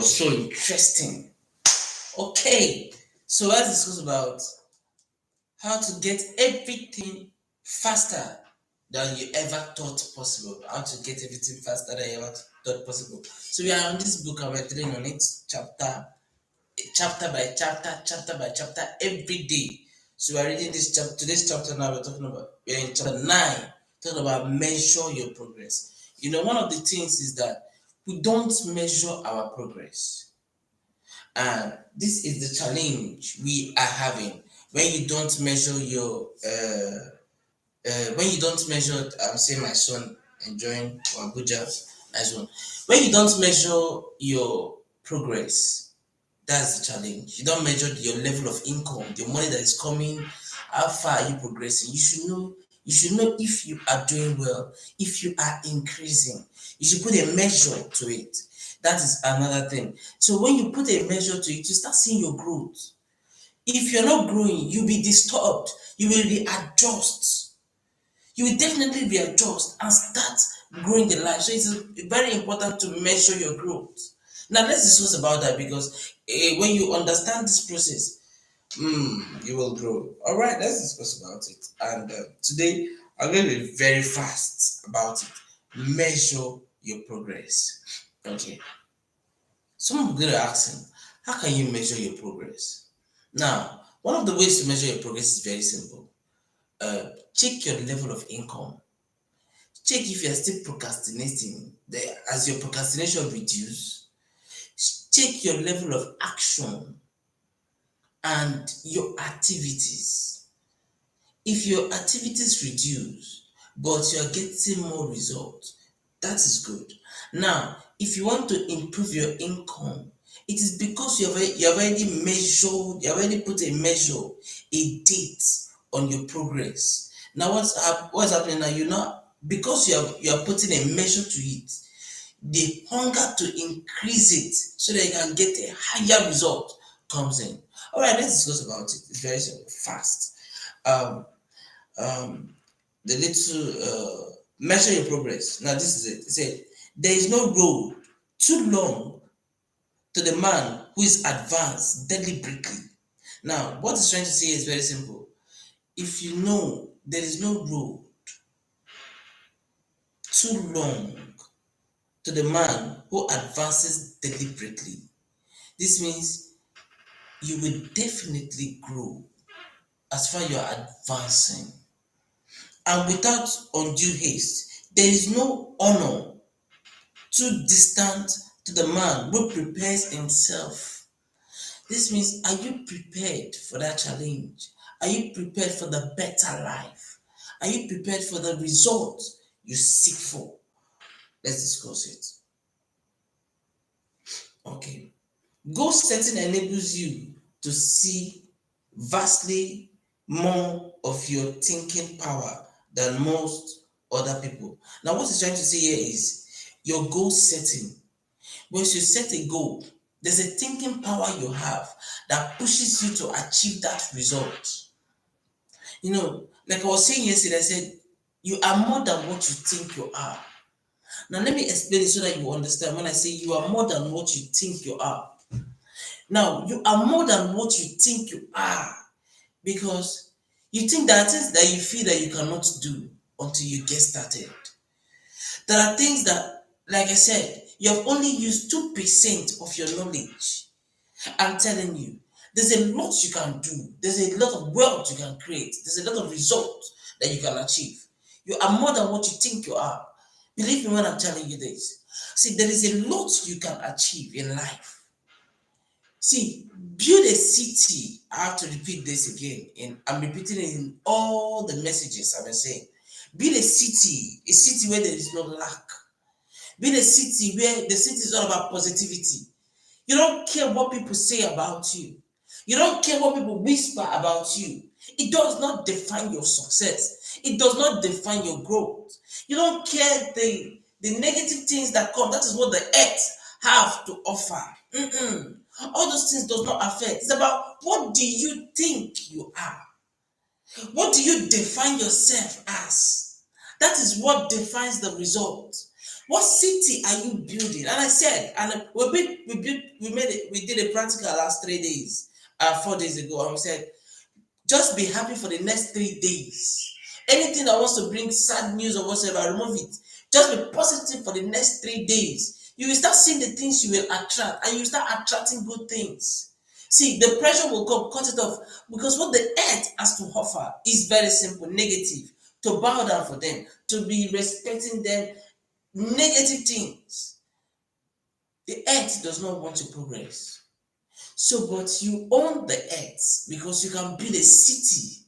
So interesting. Okay, so let's discuss about how to get everything faster than you ever thought possible. How to get everything faster than you ever thought possible. So we are on this book and we're reading on it chapter by chapter every day. So we're reading this chapter. Today's chapter now we're in chapter 9, talking about measure your progress. One of the things is that we don't measure our progress. And this is the challenge we are having when you don't measure your when you don't measure. I'm saying my son enjoying Abuja, nice one. When you don't measure your progress, that's the challenge. You don't measure your level of income, the money that is coming, how far are you progressing. You should know if you are doing well, if you are increasing. You should put a measure to it. That is another thing. So when you put a measure to it, you start seeing your growth. If you're not growing, you'll be disturbed. You will readjust. You will definitely readjust and start growing the life. So it's very important to measure your growth. Now let's discuss about that because when you understand this process, you will grow. All right, let's discuss about it. And today I'm going to be very fast about it. Measure your progress. Okay. Someone will going to ask him, how can you measure your progress? Now, one of the ways to measure your progress is very simple. Check your level of income. Check if you are still procrastinating. As your procrastination reduce, check your level of action and your activities. If your activities reduce, but you are getting more results, that is good. Now, if you want to improve your income, it is because you have already measured, you have already put a measure, a date on your progress. Now, what's happening now? Because you are putting a measure to it, the hunger to increase it so that you can get a higher result comes in. All right, let's discuss about it. It's very simple, fast. Um, um, the little measure your progress. Now, this is it. It said, there is no road too long to the man who is advanced deliberately. Now, what it's trying to say is very simple. If you know there is no road too long to the man who advances deliberately, this means you will definitely grow as far you are advancing. And without undue haste, there is no honor too distant to the man who prepares himself. This means, are you prepared for that challenge? Are you prepared for the better life? Are you prepared for the result you seek for? Let's discuss it. Okay. Goal setting enables you to see vastly more of your thinking power than most other people. Now, what he's trying to say here is your goal setting. Once you set a goal, there's a thinking power you have that pushes you to achieve that result. Like I was saying yesterday, I said, you are more than what you think you are. Now, let me explain it so that you understand. When I say you are more than what you think you are, now you are more than what you think you are because you think there are things that you feel that you cannot do until you get started. There are things that, like I said, you have only used 2% of your knowledge. I'm telling you, there's a lot you can do. There's a lot of wealth you can create. There's a lot of results that you can achieve. You are more than what you think you are. Believe me when I'm telling you this. See, there is a lot you can achieve in life. See, build a city. I have to repeat this again, and I'm repeating it in all the messages I've been saying. Build a city where there is no lack. Build a city where the city is all about positivity. You don't care what people say about you. You don't care what people whisper about you. It does not define your success. It does not define your growth. You don't care the negative things that come. That is what the earth have to offer. All those things does not affect. It's about what do you think you are? What do you define yourself as? That is what defines the result. What city are you building? And I said, and we did a practical last 3 days, 4 days ago, and we said, just be happy for the next 3 days. Anything that wants to bring sad news or whatever, remove it. Just be positive for the next 3 days. You will start seeing the things you will attract, and you will start attracting good things. See, the pressure will come, cut it off, because what the earth has to offer is very simple, negative. To bow down for them, to be respecting them, negative things. The earth does not want to progress. So, but you own the earth because you can build a city.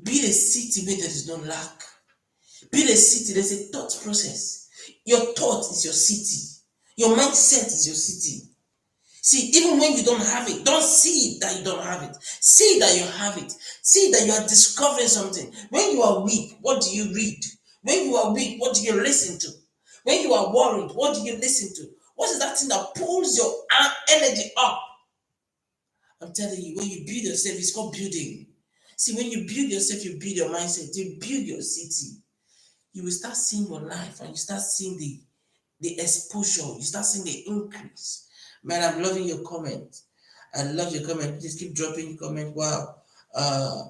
Build a city where there is no lack. Build a city, there's a thought process. Your thought is your city. Your mindset is your city. See, even when you don't have it, don't see that you don't have it. See that you have it. See that you are discovering something. When you are weak, what do you read? When you are weak, what do you listen to? When you are worried, what do you listen to? What is that thing that pulls your energy up? I'm telling you, when you build yourself, it's called building. See, when you build yourself, you build your mindset, you build your city. You will start seeing your life, and you start seeing the exposure, you start seeing the increase. Man, I'm loving your comment. I love your comment. Please keep dropping your comment. Wow. Uh,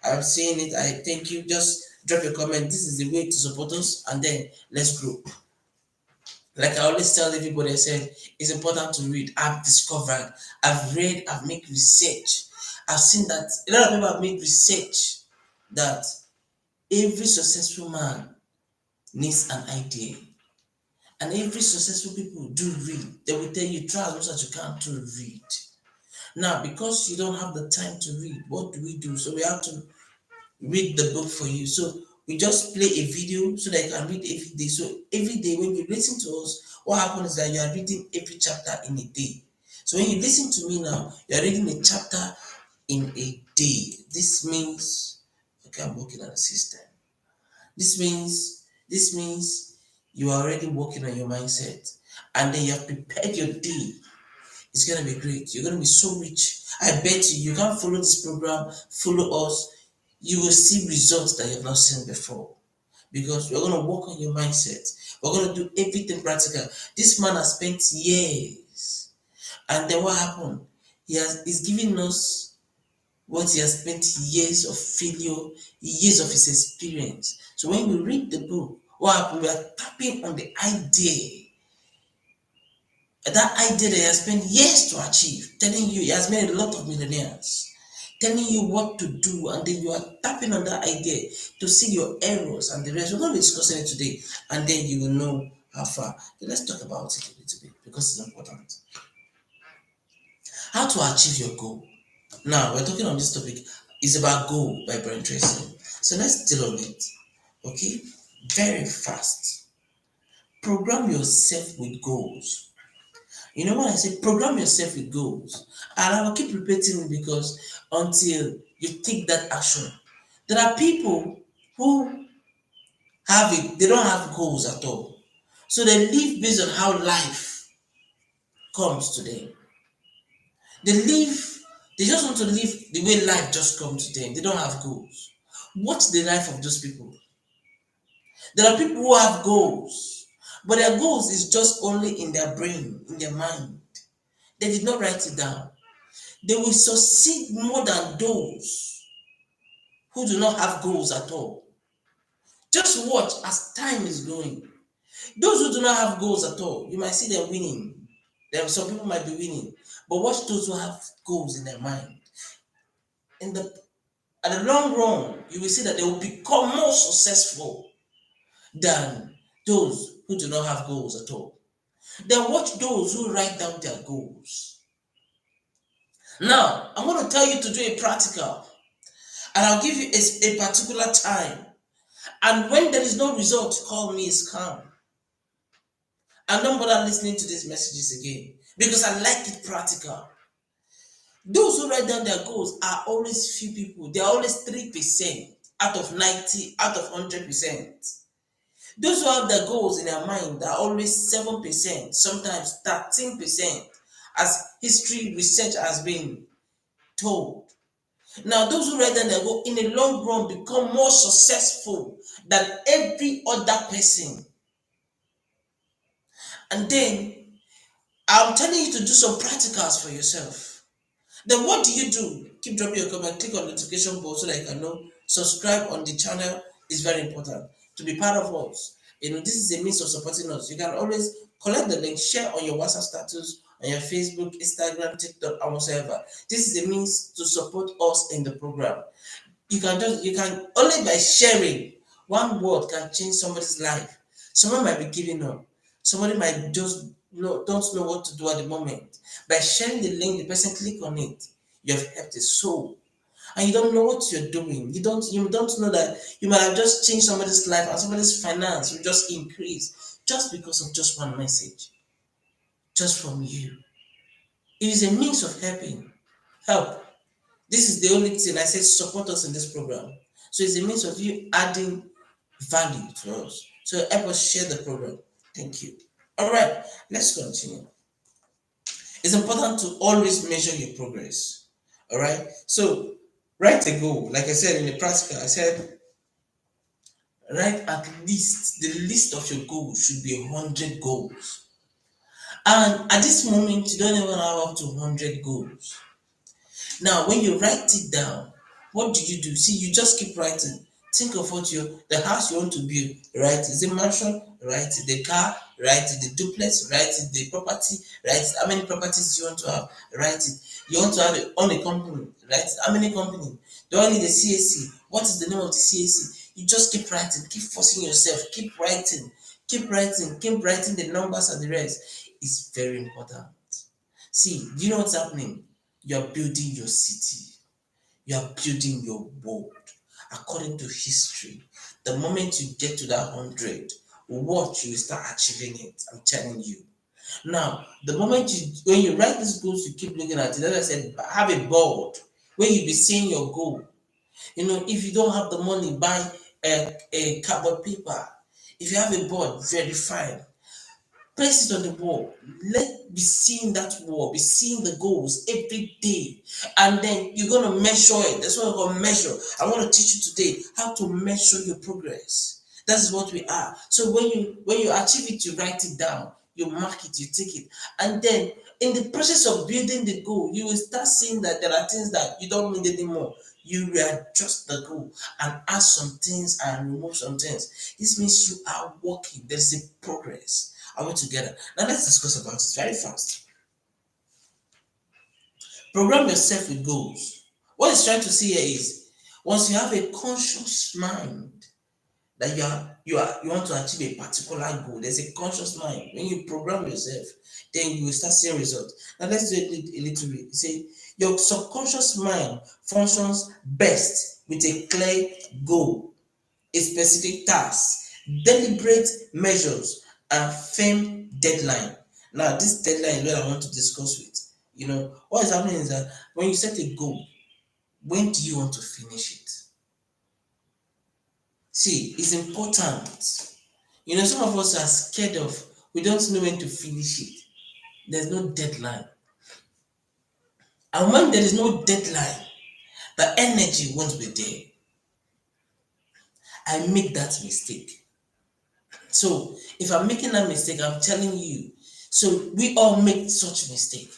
I'm seeing it. I thank you. Just drop your comment. This is the way to support us, and then let's grow. Like I always tell everybody, I said it's important to read. I've discovered, I've read, I've made research. I've seen that a lot of people have made research that every successful man needs an idea. And every successful people do read. They will tell you, try as much as you can to read. Now, because you don't have the time to read, what do we do? So we have to read the book for you. So we just play a video so that you can read every day. So every day when you listen to us, what happens is that you are reading every chapter in a day. So when you listen to me now, you are reading a chapter in a day. This means, okay, I'm working on a system. This means you are already working on your mindset, and then you have prepared your day. It's gonna be great. You're gonna be so rich. I bet you can follow this program, follow us, you will see results that you have not seen before. Because we're gonna work on your mindset. We're gonna do everything practical. This man has spent years, and then what happened? He's giving us what he has spent years of failure, years of his experience. So when we read the book, what happened? We are tapping on the idea. That idea that he has spent years to achieve, telling you he has made a lot of millionaires, telling you what to do, and then you are tapping on that idea to see your errors and the rest. We're going to be discussing it today, and then you will know how far. So let's talk about it a little bit because it's important. How to achieve your goal. Now we're talking on this topic. It's about goal by Brian Tracy. So let's deal on it. Okay, very fast. Program yourself with goals. You know what I say? Program yourself with goals. And I will keep repeating it because until you take that action. There are people who have it, they don't have goals at all. So they live based on how life comes to them. They live, they just want to live the way life just comes to them. They don't have goals. What's the life of those people? There are people who have goals, but their goals is just only in their brain, in their mind. They did not write it down. They will succeed more than those who do not have goals at all. Just watch as time is going. Those who do not have goals at all, you might see them winning. Some people might be winning, but watch those who have goals in their mind. In the At the long run, you will see that they will become more successful than those who do not have goals at all. Then watch those who write down their goals. Now, I'm going to tell you to do a practical, and I'll give you a particular time. And when there is no result, call me scam. And don't bother listening to these messages again because I like it practical. Those who write down their goals are always few people. They are always 3% out of 90, out of 100%. Those who have their goals in their mind are always 7%, sometimes 13%, as history research has been told. Now, those who write down their goal in the long run become more successful than every other person. And then I'm telling you to do some practicals for yourself. Then what do you do? Keep dropping your comment, click on the notification bell so that you can know. Subscribe on the channel is very important to be part of us. This is a means of supporting us. You can always collect the link, share on your WhatsApp status, on your Facebook, Instagram, TikTok, and whatsoever. This is a means to support us in the program. You can only by sharing one word can change somebody's life. Someone might be giving up. Somebody might just don't know what to do at the moment. By sharing the link, the person click on it. You have helped a soul, and you don't know what you're doing. You don't know that you might have just changed somebody's life and somebody's finance will just increase just because of just one message, just from you. It is a means of help. This is the only thing I said, support us in this program. So it's a means of you adding value to us. So help us share the program. Thank you. All right, let's continue. It's important to always measure your progress. All right. So write a goal. Like I said in the practical, I said write at least the list of your goals should be 100 goals. And at this moment, you don't even have up to 100 goals. Now, when you write it down, what do? See, you just keep writing. Think of the house you want to build. Write it. The mansion. Write it. The car. Write it. The duplex. Write it. The property. Write it. How many properties you want to have? Write it. You want to own a company. Write it. How many companies? Do I need a CAC? What is the name of the CAC? You just keep writing. Keep forcing yourself. Keep writing. Keep writing. Keep writing the numbers and the rest. It's very important. See, do you know what's happening? You're building your city. You are building your world according to history. The moment you get to that 100, watch, you will start achieving it. I'm telling you. Now, the moment when you write these goals, you keep looking at it. As I said, have a board where you be seeing your goal. If you don't have the money, buy a cardboard paper. If you have a board, very fine. Place it on the wall. Let be seeing that wall, be seeing the goals every day. And then you're gonna measure it. That's what we're gonna measure. I want to teach you today how to measure your progress. That's what we are. So when you achieve it, you write it down, you mark it, you take it. And then in the process of building the goal, you will start seeing that there are things that you don't need anymore. You readjust the goal and add some things and remove some things. This means you are working. There's a progress. Are we together? Now let's discuss about it very fast. Program yourself with goals. What it's trying to say here is once you have a conscious mind that you want to achieve a particular goal, there's a conscious mind. When you program yourself, then you will start seeing results. Now let's do it a little bit. Say your subconscious mind functions best with a clear goal, a specific task, deliberate measures, and firm deadline. Now, this deadline is what I want to discuss with. What is happening is that when you set a goal, when do you want to finish it? See, it's important. Some of us are scared of, we don't know when to finish it. There's no deadline. And when there is no deadline, the energy won't be there. I make that mistake. So if I'm making that mistake, I'm telling you. So we all make such mistake.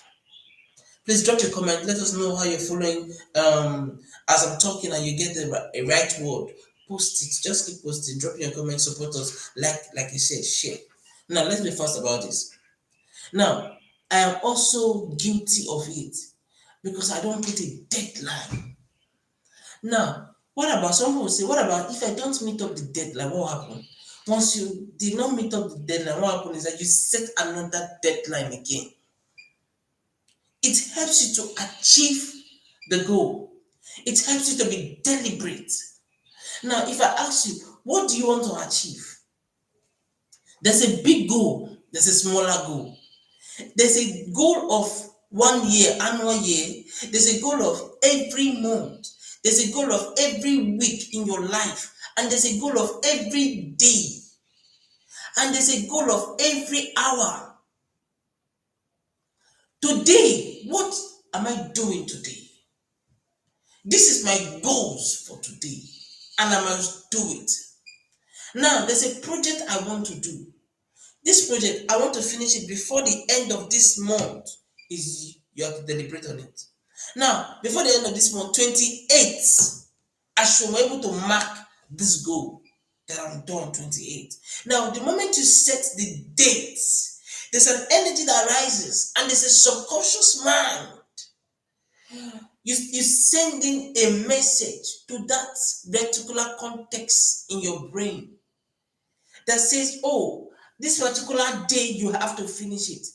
Please drop your comment. Let us know how you're following. As I'm talking and you get a right word, post it. Just keep posting. Drop your comment. Support us. Like you said, share. Now let's be fast about this. Now I am also guilty of it because I don't put a deadline. Now, what about someone will say, what about if I don't meet up the deadline? What happens? Once you did not meet up the deadline, what happens is that you set another deadline again. It helps you to achieve the goal. It helps you to be deliberate. Now, if I ask you, what do you want to achieve? There's a big goal, there's a smaller goal. There's a goal of 1 year, annual year. There's a goal of every month. There's a goal of every week in your life. And there's a goal of every day. And there's a goal of every hour. Today, what am I doing today? This is my goals for today. And I must do it. Now, there's a project I want to do. This project, I want to finish it before the end of this month. Is you have to deliberate on it. Now, before the end of this month, 28th, I should be able to mark this goal that I'm done 28. Now, the moment you set the date, there's an energy that rises, and there's a subconscious mind. You send in a message to that particular context in your brain that says, oh, this particular day you have to finish it.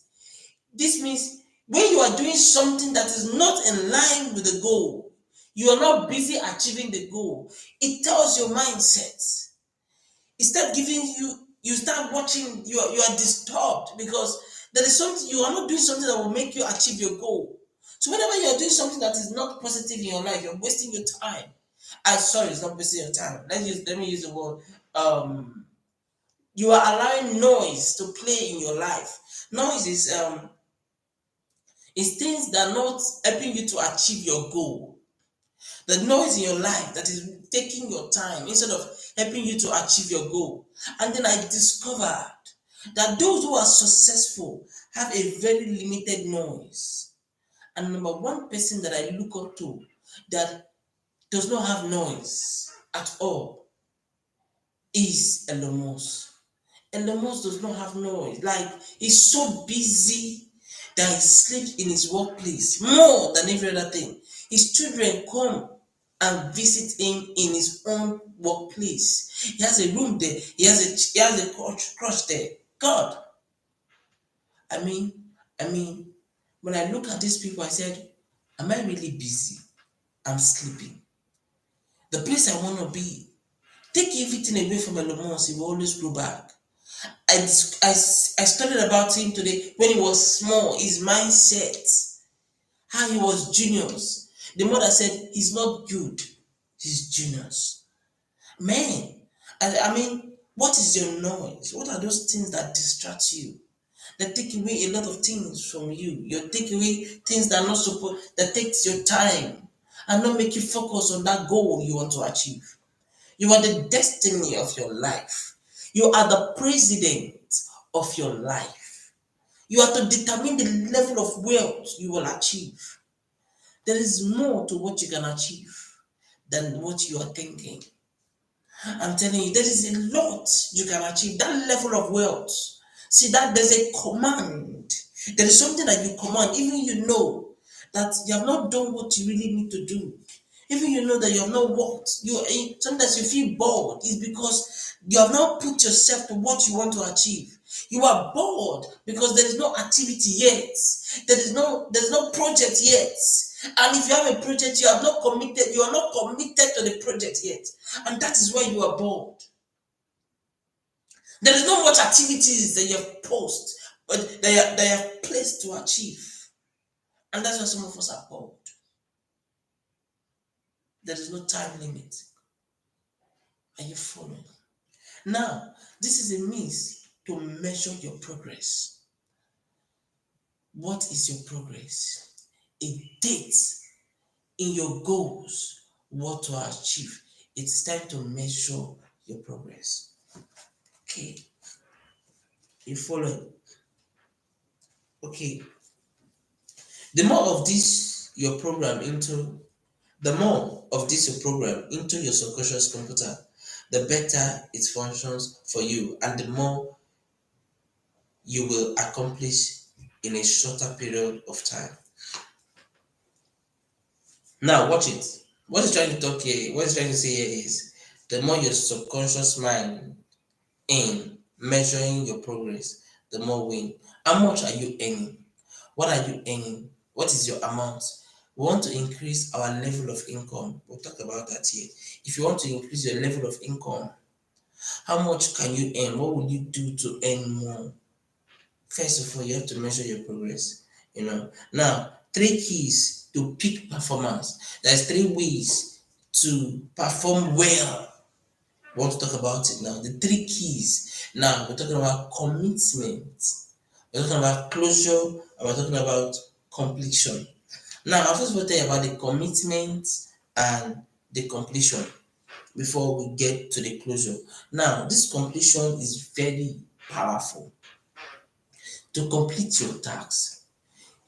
This means when you are doing something that is not in line with the goal, you are not busy achieving the goal. It tells your mindset. It starts giving you start watching, you are disturbed because there is something, you are not doing something that will make you achieve your goal. So whenever you are doing something that is not positive in your life, you're wasting your time. I sorry, it's not wasting your time. Let me use the word you are allowing noise to play in your life. Noise is things that are not helping you to achieve your goal. The noise in your life that is taking your time instead of helping you to achieve your goal. And then I discovered that those who are successful have a very limited noise. And number one person that I look up to that does not have noise at all is Elon Musk. Elon Musk does not have noise. Like, he's so busy that he sleeps in his workplace more than every other thing. His children come and visit him in his own workplace. He has a room there. He has a crush there. God, I mean, I mean, when I look at these people, I said, am I really busy? I'm sleeping. The place I want to be. Take everything away from Elon Musk, he will always grow back. I studied about him today when he was small, his mindset, how he was genius. The mother said, he's not good, he's genius. Man, I mean, what is your noise? What are those things that distract you? That take away a lot of things from you. You take away things that are not supposed, that takes your time and not make you focus on that goal you want to achieve. You are the destiny of your life. You are the president of your life. You are to determine the level of wealth you will achieve. There is more to what you can achieve than what you are thinking. I'm telling you, there is a lot you can achieve. That level of wealth. See that there's a command. There is something that you command, even you know that you have not done what you really need to do. Even you know that you have not worked. Sometimes you feel bored. It's because you have not put yourself to what you want to achieve. You are bored because there is no activity yet. There's no project yet. And if you have a project, you are not committed to the project yet. And that is why you are bored. There is not much activities that you have posed, but they have placed to achieve. And that's why some of us are bored. There is no time limit. Are you following? Now, this is a means to measure your progress. What is your progress? A date in your goals, what to achieve. It's time to measure your progress. Okay, you follow? Okay, the more of this your program into the more of this your program into your subconscious computer, the better it functions for you and the more you will accomplish in a shorter period of time. Now watch it. What he's trying to talk here, what he's trying to say here is the more your subconscious mind in measuring your progress, the more win. How much are you earning? What are you earning? What is your amount? We want to increase our level of income. We'll talk about that here. If you want to increase your level of income, how much can you earn? What will you do to earn more? First of all, you have to measure your progress. Now, three keys to peak performance. There's three ways to perform well. We want to talk about it now. The three keys. Now, we're talking about commitment. We're talking about closure, and we're talking about completion. Now, I first want to tell you about the commitment and the completion. before we get to the closure. Now, this completion is very powerful. To complete your task,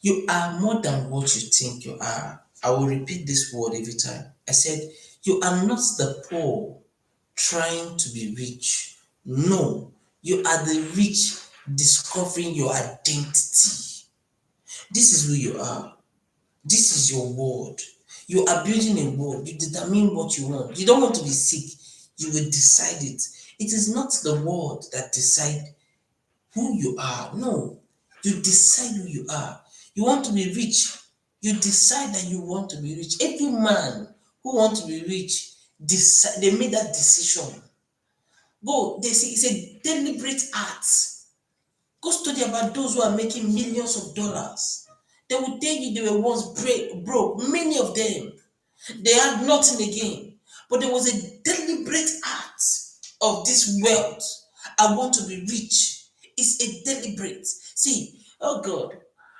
you are more than what you think you are. I will repeat this word every time. I said, you are not the poor trying to be rich. No, you are the rich discovering your identity. This is who you are. This is your world. You are building a world. You determine what you want. You don't want to be sick. You will decide it. It is not the world that decide who you are. No, you decide who you are. You want to be rich. You decide that you want to be rich. Every man who wants to be rich, decide, they made that decision. Go, they say it's a deliberate act. Go study about those who are making millions of dollars. They will tell you they were once broke. Many of them, they had nothing again. But there was a deliberate act of this wealth. I want to be rich. It's a deliberate. See, oh God,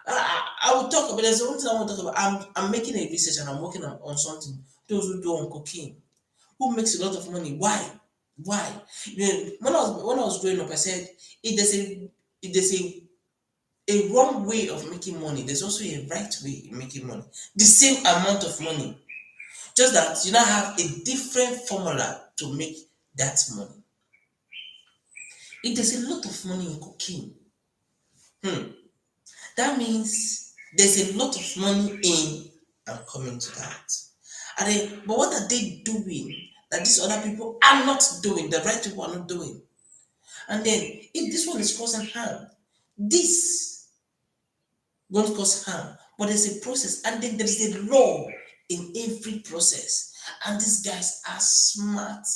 I will talk about. There's one thing I want to talk about. I'm making a research and I'm working on something. Those who do on cocaine, who makes a lot of money. Why? Why? You know, when I was growing up, I said if there's a wrong way of making money, there's also a right way of making money. The same amount of money, just that you now have a different formula to make that money. If there's a lot of money in cocaine, that means there's a lot of money in. I'm coming to that. But what are they doing that these other people are not doing? The right people are not doing. And then, if this one is causing harm, this won't cause harm. But there's a process, and then there's a law in every process. And these guys are smart.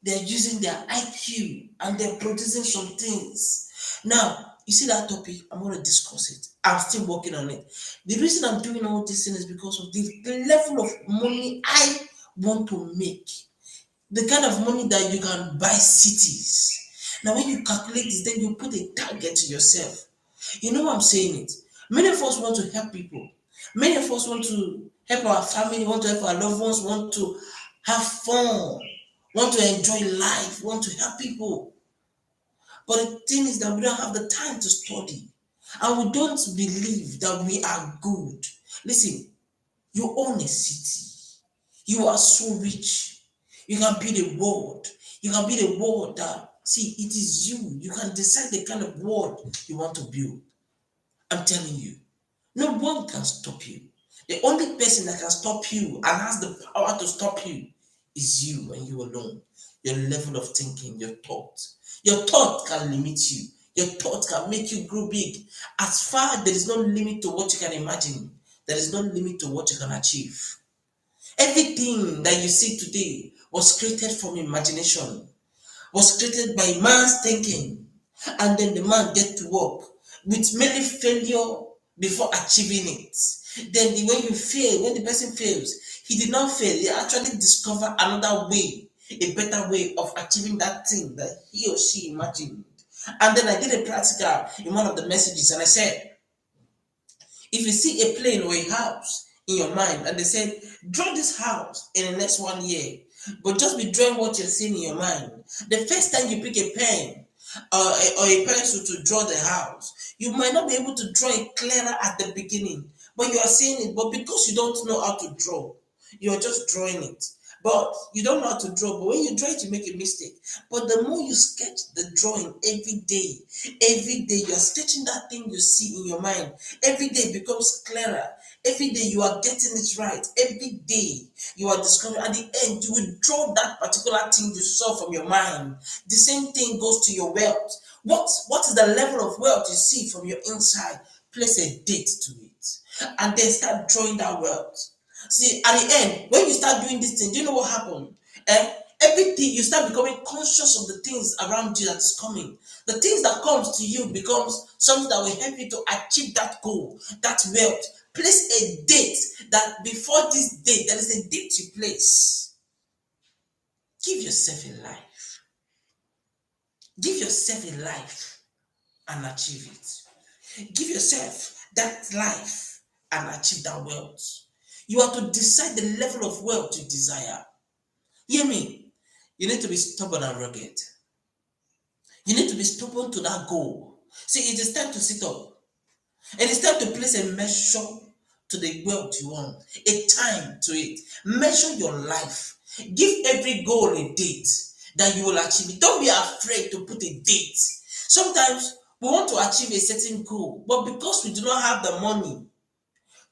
They're using their IQ and they're producing some things. Now, you see that topic, I'm going to discuss it. I'm still working on it. The reason I'm doing all this thing is because of the level of money I want to make. The kind of money that you can buy cities. Now, when you calculate this, then you put a target to yourself. You know what I'm saying it? Many of us want to help people. Many of us want to help our family, want to help our loved ones, want to have fun, want to enjoy life, want to help people. But the thing is that we don't have the time to study. And we don't believe that we are good. Listen, you own a city. You are so rich. You can build a world. You can build a world that, see, it is you. You can decide the kind of world you want to build. I'm telling you, no one can stop you. The only person that can stop you and has the power to stop you is you and you alone. Your level of thinking, your thought. Your thought can limit you. Your thought can make you grow big. As far as there is no limit to what you can imagine, there is no limit to what you can achieve. Everything that you see today was created from imagination, was created by man's thinking, and then the man get to work with many failure before achieving it. Then when you fail, when the person fails, he did not fail, he actually discover another way, a better way of achieving that thing that he or she imagined. And then I did a practical in one of the messages, and I said, if you see a plane or a house in your mind, and they said, draw this house in the next 1 year, but just be drawing what you're seeing in your mind. The first time you pick a pen or a pencil to draw the house, you might not be able to draw it clearer at the beginning, but you are seeing it. But because you don't know how to draw, you're just drawing it. But you don't know how to draw. But when you draw it, you make a mistake. But the more you sketch the drawing every day you're sketching that thing you see in your mind. Every day it becomes clearer. Every day you are getting it right. Every day you are discovering. At the end, you will draw that particular thing you saw from your mind. The same thing goes to your wealth. What is the level of wealth you see from your inside? Place a date to it, and then start drawing that wealth. See, at the end, when you start doing this thing, do you know what happened? Everything, you start becoming conscious of the things around you that is coming. The things that comes to you becomes something that will help you to achieve that goal, that wealth. Place a date that before this date, there is a date you place. Give yourself a life. Give yourself a life and achieve it. Give yourself that life and achieve that wealth. You are to decide the level of wealth you desire. Hear me. You need to be stubborn and rugged. You need to be stubborn to that goal. See, it is time to sit up. And it's time to place a measure to the wealth you want, a time to it. Measure your life. Give every goal a date that you will achieve it. Don't be afraid to put a date. Sometimes we want to achieve a certain goal, but because we do not have the money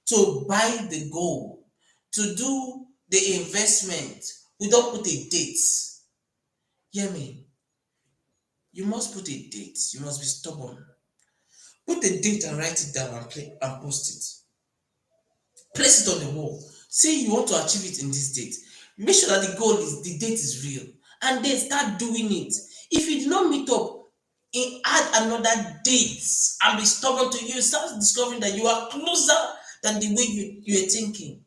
to buy the goal, to do the investment, we don't put a date. Hear me? You must put a date. You must be stubborn. Put a date and write it down and play and post it. Place it on the wall. Say you want to achieve it in this date. Make sure that the date is real, and then start doing it. If you do not meet up, add another date and be stubborn to you. Start discovering that you are closer than the way you are thinking.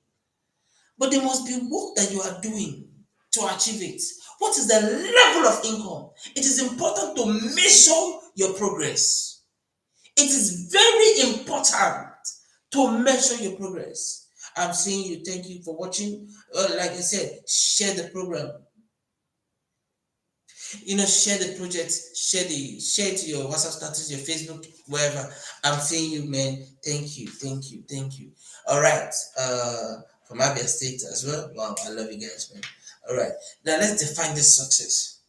But there must be work that you are doing to achieve it. What is the level of income? It is important to measure your progress. It is very important to measure your progress. I'm seeing you. Thank you for watching. Like I said, share the program. Share the project. Share it to your WhatsApp status, your Facebook, wherever. I'm seeing you, man. Thank you, thank you, thank you. All right. From Abia State as well. Wow, I love you guys, man. All right. Now let's define this success.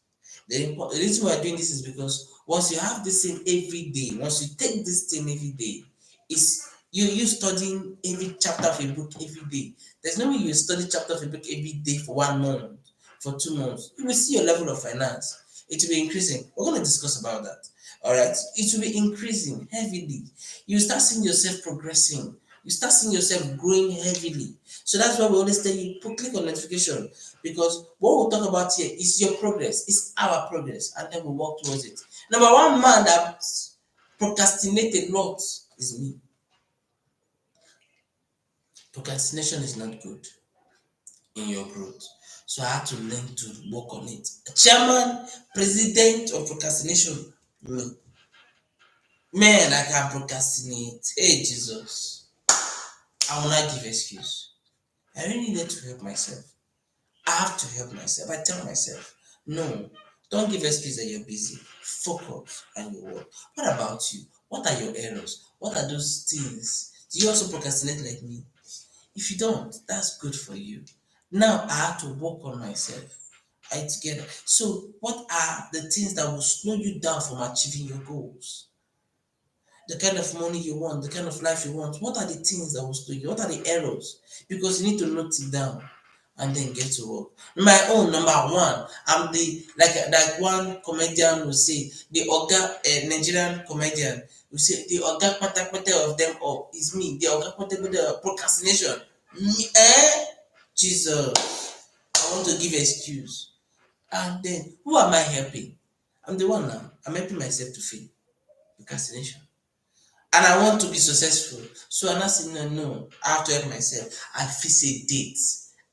The reason why I'm doing this is because once you have this thing every day, once you take this thing every day, is you studying every chapter of a book every day. There's no way you study chapter of a book every day for 1 month, for 2 months. You will see your level of finance. It will be increasing. We're going to discuss about that. All right. It will be increasing heavily. You start seeing yourself progressing. You start seeing yourself growing heavily. So that's why we always tell you, click on notification, because what we'll talk about here is your progress, it's our progress, and then we'll work towards it. Number one man that procrastinates a lot is me. Procrastination is not good in your growth. So I had to learn to work on it. Chairman, president of procrastination, me. Man, I can procrastinate. Hey, Jesus. I will not give excuse. I really need to help myself. I have to help myself. I tell myself, no, don't give excuse that you're busy. Focus on your work. What about you? What are your errors? What are those things? Do you also procrastinate like me? If you don't, that's good for you. Now I have to work on myself. I together. So, what are the things that will slow you down from achieving your goals? The kind of money you want, the kind of life you want. What are the things that will slow you? What are the errors? Because you need to note it down and then get to work. My own number one, I'm the like one comedian will say, the Oga Nigerian comedian will say, the Oga Pata of them all is me. The Oga Pata procrastination. Me, Jesus, I want to give excuse. And then who am I helping? I'm the one now. I'm helping myself to fail. Procrastination. And I want to be successful. So I'm not saying no, I have to help myself. I fix a date.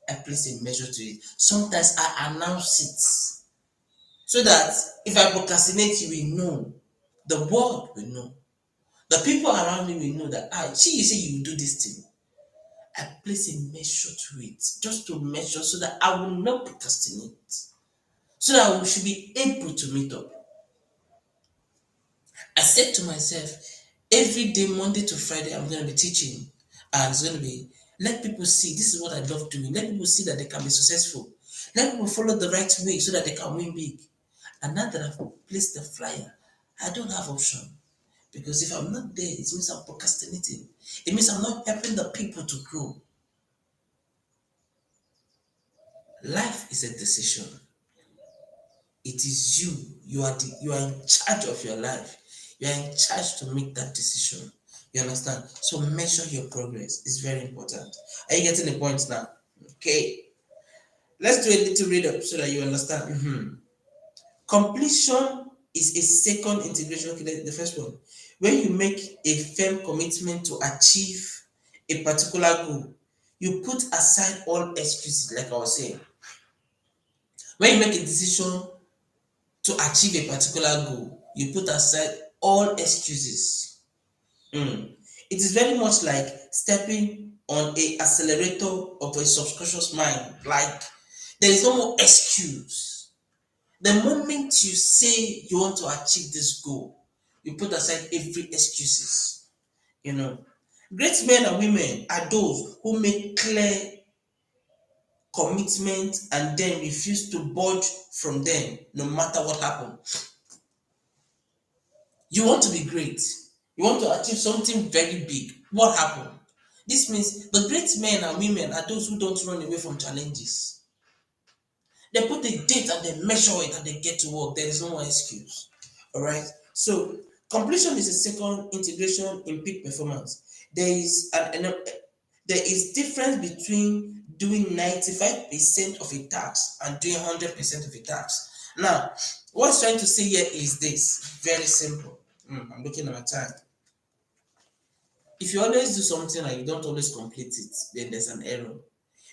I place a measure to it. Sometimes I announce it so that if I procrastinate, you will know. The world will know. The people around me will know that you say you will do this thing. I place a measure to it, just to measure so that I will not procrastinate. So that we should be able to meet up. I said to myself, every day, Monday to Friday, I'm going to be teaching. And it's going to be, let people see this is what I love doing. Let people see that they can be successful. Let people follow the right way so that they can win big. And now that I've placed the flyer, I don't have option. Because if I'm not there, it means I'm procrastinating. It means I'm not helping the people to grow. Life is a decision. It is you. You are in charge of your life. You are in charge to make that decision. You understand? So measure your progress. It's very important. Are you getting the point now? Okay. Let's do a little read up so that you understand. Completion is a second integration. Okay, the first one. When you make a firm commitment to achieve a particular goal, you put aside all excuses, like I was saying. When you make a decision to achieve a particular goal, you put aside all excuses. It is very much like stepping on a accelerator of a subconscious mind. Like There is no more excuse. The moment you say you want to achieve this goal, you put aside every excuses. You know, great men and women are those who make clear commitment and then refuse to budge from them no matter what happens. You want to be great. You want to achieve something very big. What happened? This means the great men and women are those who don't run away from challenges. They put a date and they measure it and they get to work. There is no more excuse. All right. So completion is a second integration in peak performance. There is difference between doing 95% of a task and doing 100% of a task. Now, what's trying to say here is this very simple. I'm looking at my time. If you always do something and you don't always complete it, then there's an error.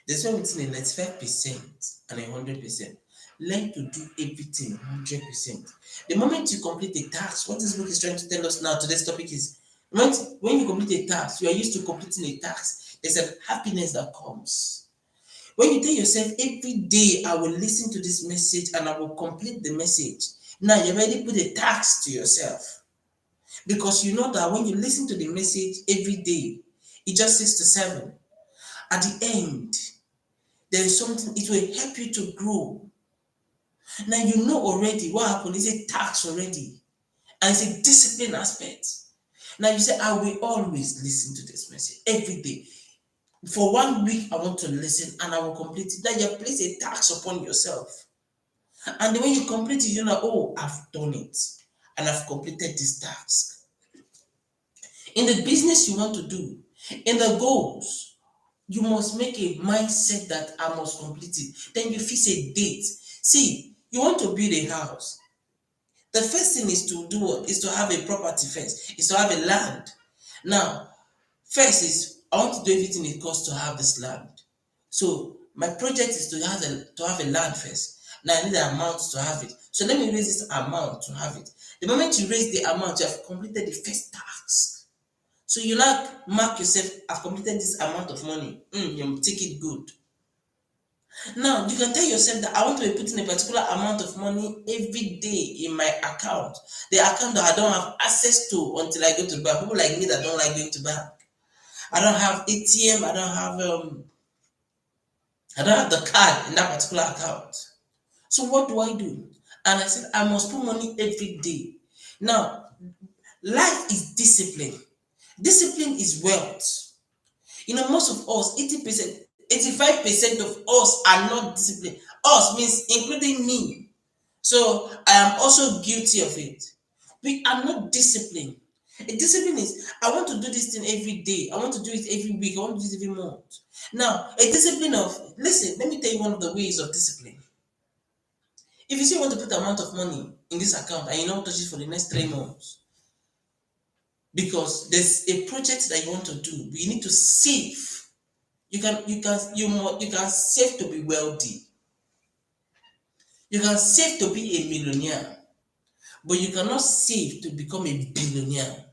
There's difference between a 95% and 100%. Learn to do everything 100%. The moment you complete a task, what this book is trying to tell us now, today's topic is when you complete a task, you are used to completing a task. There's a happiness that comes. When you tell yourself, every day I will listen to this message and I will complete the message. Now you already put a task to yourself. Because you know that when you listen to the message every day, it's just 6 to 7. At the end, there is something, it will help you to grow. Now you know already what happened. It's a task already. And it's a discipline aspect. Now you say, I will always listen to this message every day. For 1 week, I want to listen and I will complete it. Then you place a task upon yourself. And when you complete it, you know, oh, I've done it. And I've completed this task. In the business you want to do, in the goals, you must make a mindset that I must complete it. Then you fix a date. See, you want to build a house. The first thing is to do what? Is to have a property first. Is to have a land. Now, first is I want to do everything it costs to have this land. So my project is to have a land first. Now I need the amount to have it. So let me raise this amount to have it. The moment you raise the amount, you have completed the first task. So you now mark yourself, I've completed this amount of money. You take it good. Now you can tell yourself that I want to be putting a particular amount of money every day in my account. The account that I don't have access to until I go to the bank. People like me that don't like going to bank. I don't have ATM, I don't have the card in that particular account. So what do I do? And I said, I must put money every day. Now, life is discipline. Discipline is wealth. You know, most of us, 80%, 85% of us are not disciplined. Us means including me. So I am also guilty of it. We are not disciplined. A discipline is, I want to do this thing every day. I want to do it every week. I want to do it every month. Now, a discipline of, listen, let me tell you one of the ways of discipline. If you say you want to put amount of money in this account and you don't touch it for the next 3 months, because there's a project that you want to do, but you need to save. You can save to be wealthy. You can save to be a millionaire, but you cannot save to become a billionaire.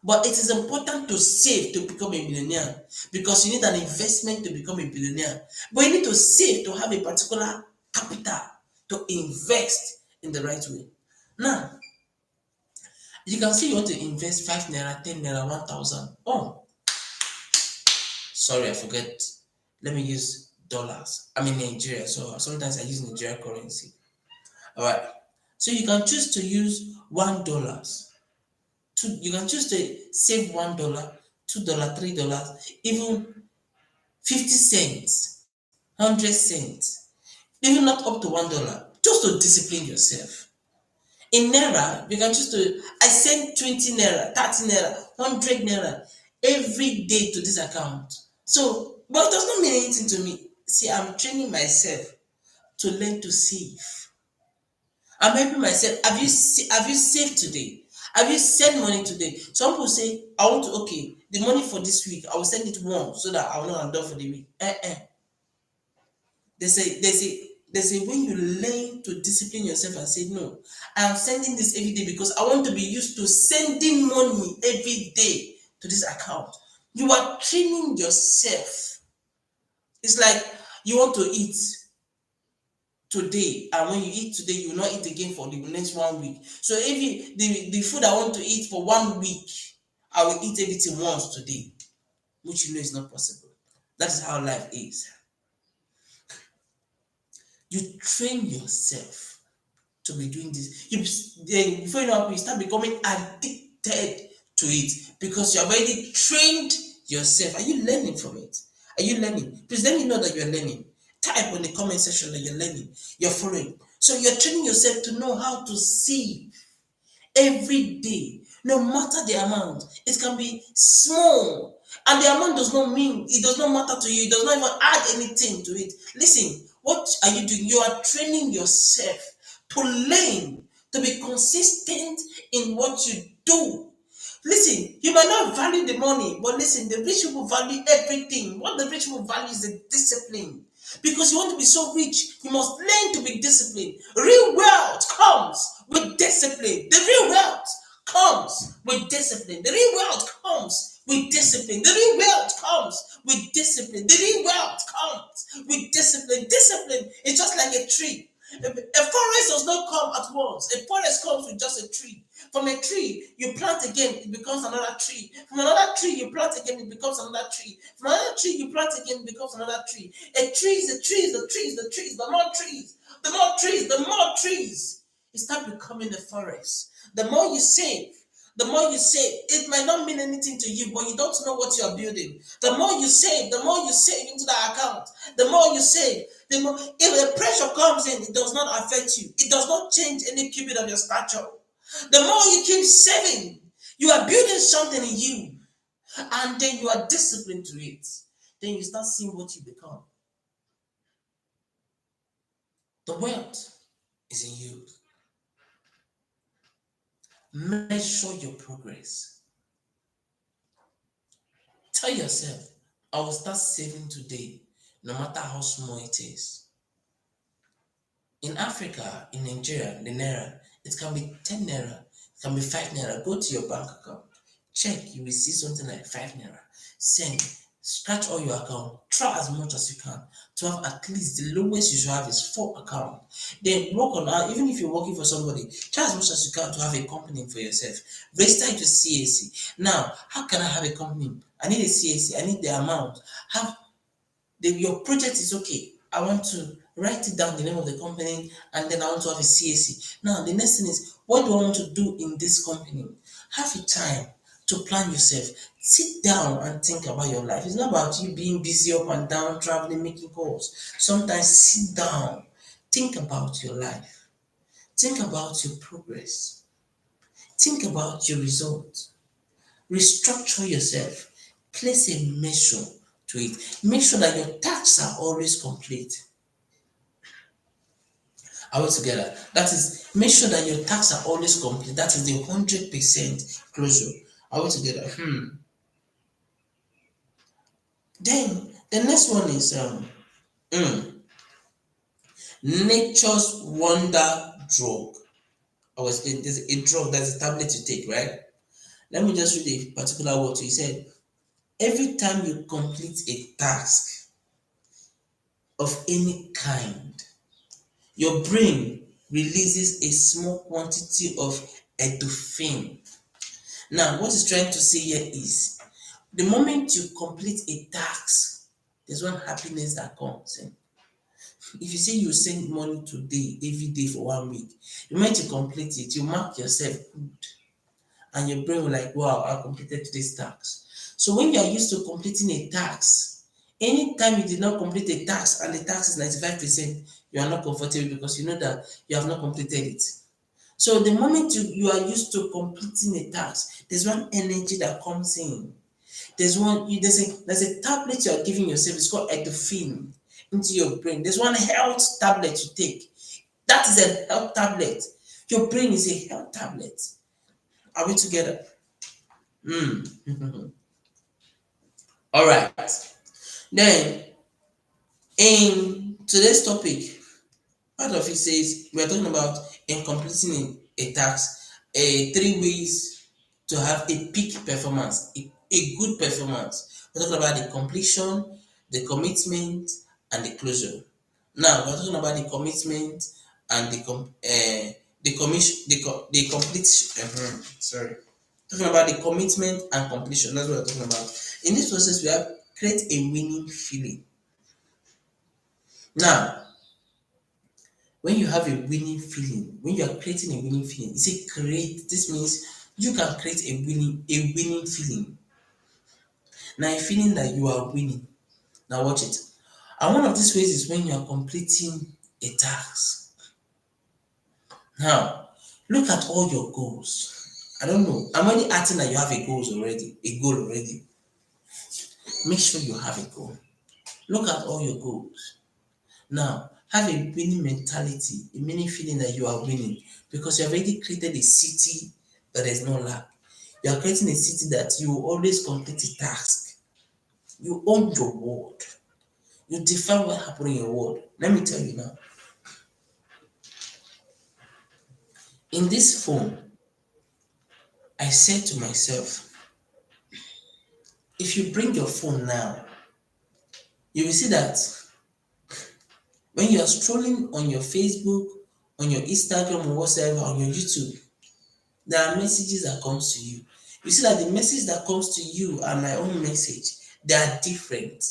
But it is important to save to become a millionaire because you need an investment to become a billionaire. But you need to save to have a particular capital to invest in the right way. Now, you can say you want to invest 5 naira, 10 naira, 1,000. Oh, sorry, I forget. Let me use dollars. I'm in Nigeria, so sometimes I use Nigeria currency. All right. So you can choose to use $1. You can choose to save $1, $2, $3, even 50 cents, 100 cents, even not up to $1, just to discipline yourself. In Naira, you can choose to, I send 20 Naira, 30 Naira, 100 Naira every day to this account. So, but it does not mean anything to me. See, I'm training myself to learn to save. I'm helping myself. Have you saved today? Have you sent money today? Some people say, I want to, okay, the money for this week, I will send it once so that I will know I'm done for the week. There's a way you learn to discipline yourself and say, no, I am sending this every day because I want to be used to sending money every day to this account. You are training yourself. It's like you want to eat. today, and when you eat today, you will not eat again for the next 1 week. So if the food I want to eat for 1 week, I will eat everything once today, which you know is not possible. That is how life is. You train yourself to be doing this. Then before you know, you start becoming addicted to it because you have already trained yourself. Are you learning from it? Are you learning? Please let me know that you're learning. Type in the comment section that you're learning, you're following. So you're training yourself to know how to see every day, no matter the amount. It can be small, and the amount does not mean, it does not matter to you. It does not even add anything to it. Listen, what are you doing? You are training yourself to learn, to be consistent in what you do. Listen, you might not value the money, but listen, the rich people value everything. What the rich people value is the discipline. Because you want to be so rich, you must learn to be disciplined. Real wealth comes with discipline. The real wealth comes with discipline. The real wealth comes with discipline. The real wealth comes with discipline. The real wealth comes with discipline. Discipline is just like a tree. A forest does not come at once. A forest comes with just a tree. From a tree, you plant again, it becomes another tree. From another tree, you plant again, it becomes another tree. From another tree, you plant again, it becomes another tree. A tree is a tree, is the trees, the trees, the more trees, the more trees, the more trees. You start becoming a forest. The more you save, the more you save. It might not mean anything to you, but you don't know what you are building. The more you save into that account, the more you save, the more, if the pressure comes in, it does not affect you. It does not change any cubit of your stature. The more you keep saving, you are building something in you, and then you are disciplined to it. Then you start seeing what you become. The wealth is in you. Measure your progress. Tell yourself, I will start saving today, no matter how small it is. In Africa, in Nigeria, the naira, it can be 10 naira, it can be 5 naira. Go to your bank account, check, you will see something like 5 naira. Send, scratch all your account, try as much as you can to have at least the lowest you should have is 4 accounts. Then work on that. Even if you're working for somebody, try as much as you can to have a company for yourself. Register it to CAC. Now, how can I have a company? I need a CAC, I need the amount. Have your project is okay. I want to write it down, the name of the company, and then I want to have a CAC. Now, the next thing is, what do I want to do in this company? Have a time to plan yourself. Sit down and think about your life. It's not about you being busy up and down, traveling, making calls. Sometimes sit down, think about your life, think about your progress, think about your results, restructure yourself, place a measure to it. Make sure that your tasks are always complete. Are we together? That is, make sure that your tasks are always complete. That is the 100% closure. Are we together? Then the next one is nature's wonder drug. I was saying there's a drug, that's a tablet you take, right? Let me just read a particular word. He said, every time you complete a task of any kind, your brain releases a small quantity of endorphin. Now, what he's trying to say here is the moment you complete a task, there's one happiness that comes in. If you say you send money today, every day for 1 week, the moment you complete it, you mark yourself good. And your brain will like, wow, I completed today's task. So when you are used to completing a task, anytime you did not complete a task and the task is 95%, you are not comfortable because you know that you have not completed it. So the moment you are used to completing a task, there's one energy that comes in. There's a tablet you are giving yourself. It's called endorphin into your brain. There's one health tablet you take. That is a health tablet. Your brain is a health tablet. Are we together? All right. Then in today's topic, part of it says we are talking about in completing a task, 3 ways to have a peak performance, a good performance. We're talking about the completion, the commitment, and the closure. Now we're talking about the commitment and the commission, the complete. Sorry, talking about the commitment and completion. That's what we're talking about. In this process, we have create a winning feeling. Now, when you have a winning feeling, when you are creating a winning feeling, you say create. This means you can create a winning feeling. Now, a feeling that you are winning. Now, watch it. And one of these ways is when you are completing a task. Now, look at all your goals. I don't know. I'm only acting that you have a goal already. Make sure you have a goal. Look at all your goals. Now, have a winning mentality, a winning feeling that you are winning because you have already created a city that is no lack. You are creating a city that you will always complete a task. You own your word. You define what happened in your world. Let me tell you now. In this phone, I said to myself, if you bring your phone now, you will see that when you are strolling on your Facebook, on your Instagram, or whatsoever, on your YouTube, there are messages that comes to you. You see that the message that comes to you and my own message, they are different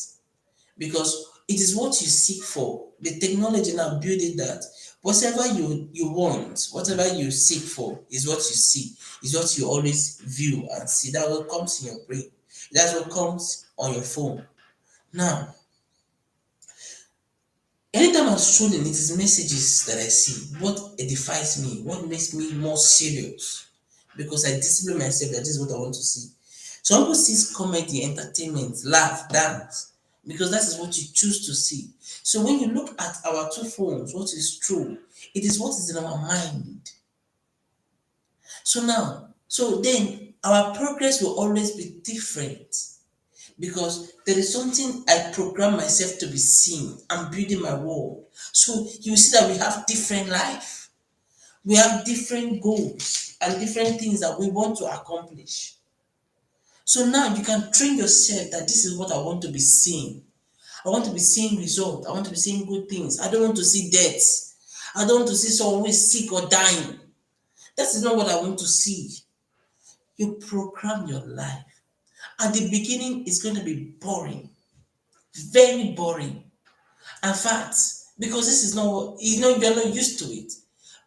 because it is what you seek for. The technology now building that whatever you want, whatever you seek for is what you see, is what you always view and see. That what comes in your brain. That's what comes on your phone. Now, anytime I'm scrolling, it is messages that I see. What edifies me, what makes me more serious. Because I discipline myself that this is what I want to see. Some people see comedy, entertainment, laugh, dance, because that is what you choose to see. So when you look at our two phones, what is true? It is what is in our mind. So then our progress will always be different because there is something I program myself to be seen. I'm building my world. So you see that we have different life. We have different goals and different things that we want to accomplish. So now you can train yourself that this is what I want to be seeing. I want to be seeing results. I want to be seeing good things. I don't want to see deaths. I don't want to see someone who is sick or dying. That is not what I want to see. You program your life. At the beginning, it's going to be boring, very boring. In fact, because this is not what you're not used to it.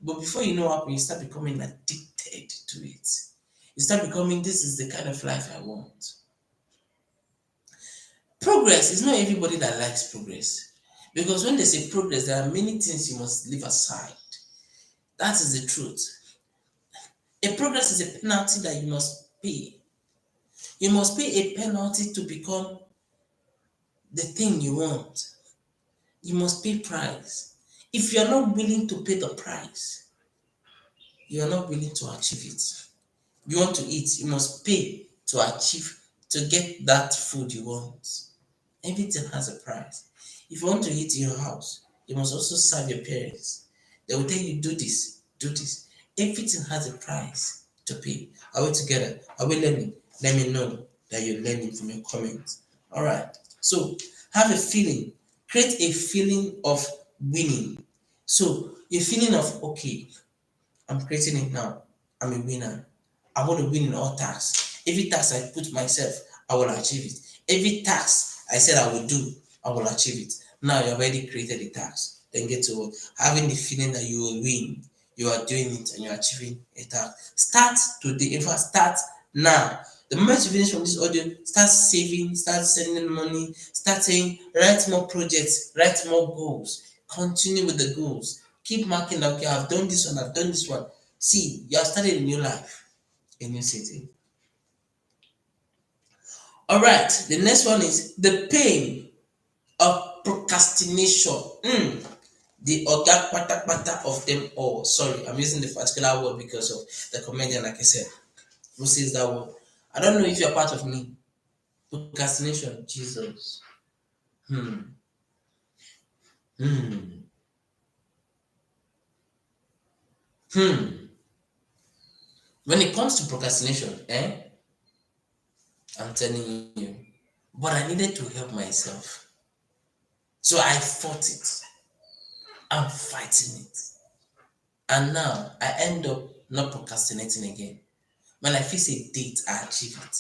But before you know what, you start becoming addicted to it. You start becoming, this is the kind of life I want. Progress is not everybody that likes progress. Because when they say progress, there are many things you must leave aside. That is the truth. A progress is a penalty that you must pay. You must pay a penalty to become the thing you want. You must pay price. If you are not willing to pay the price, you are not willing to achieve it. You want to eat, you must pay to achieve, to get that food you want. Everything has a price. If you want to eat in your house, you must also serve your parents. They will tell you, do this, do this. Everything has a price to pay. Are we together? Are we learning? Let me know that you're learning from your comments. All right. So have a feeling. Create a feeling of winning. So a feeling of, okay, I'm creating it now. I'm a winner. I want to win in all tasks. Every task I put myself, I will achieve it. Every task I said I will do, I will achieve it. Now you have already created the task. Then get to work. Having the feeling that you will win. You are doing it and you're achieving a task. Start today. In fact, start now. The moment you finish from this audio, start saving, start sending money, start saying, write more projects, write more goals. Continue with the goals. Keep marking, okay, I've done this one, I've done this one. See, you have started a new life, a new city. All right, the next one is the pain of procrastination. The oga pata of them all. Sorry, I'm using the particular word because of the comedian, like I said. Who says that word? I don't know if you're part of me. Procrastination, Jesus. Hmm. Hmm. Hmm. When it comes to procrastination, I'm telling you. But I needed to help myself. So I fought it. I'm fighting it. And now I end up not procrastinating again. When I fix a date, I achieve it.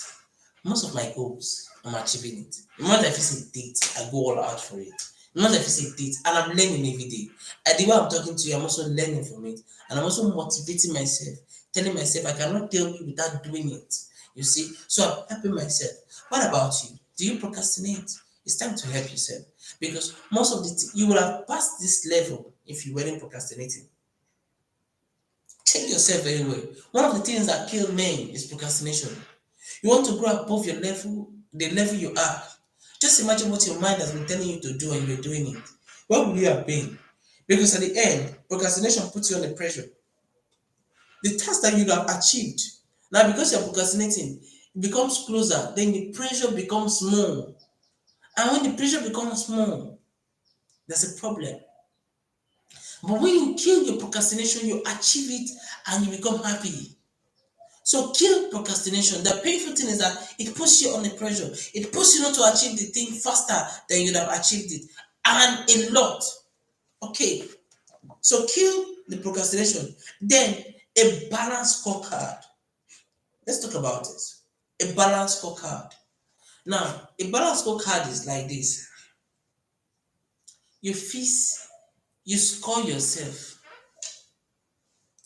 Most of my goals, I'm achieving it. The moment I fix a date, I go all out for it. The moment I fix a date, and I'm learning every day. And the way I'm talking to you, I'm also learning from it. And I'm also motivating myself, telling myself I cannot tell you without doing it. You see? So I'm helping myself. What about you? Do you procrastinate? It's time to help yourself. Because most of the you would have passed this level if you weren't procrastinating. Check yourself very well. One of the things that kill men is procrastination. You want to grow above your level, the level you are. Just imagine what your mind has been telling you to do and you're doing it. What would you have been? Because at the end, procrastination puts you under pressure. The task that you have achieved, now because you're procrastinating, it becomes closer, then the pressure becomes small. And when the pressure becomes small, there's a problem. But when you kill your procrastination, you achieve it and you become happy. So kill procrastination. The painful thing is that it puts you under pressure. It puts you not to achieve the thing faster than you'd have achieved it. And a lot. Okay. So kill the procrastination. Then a balanced scorecard. Let's talk about this. A balanced scorecard. Now, a balanced scorecard is like this. You feast, you score yourself.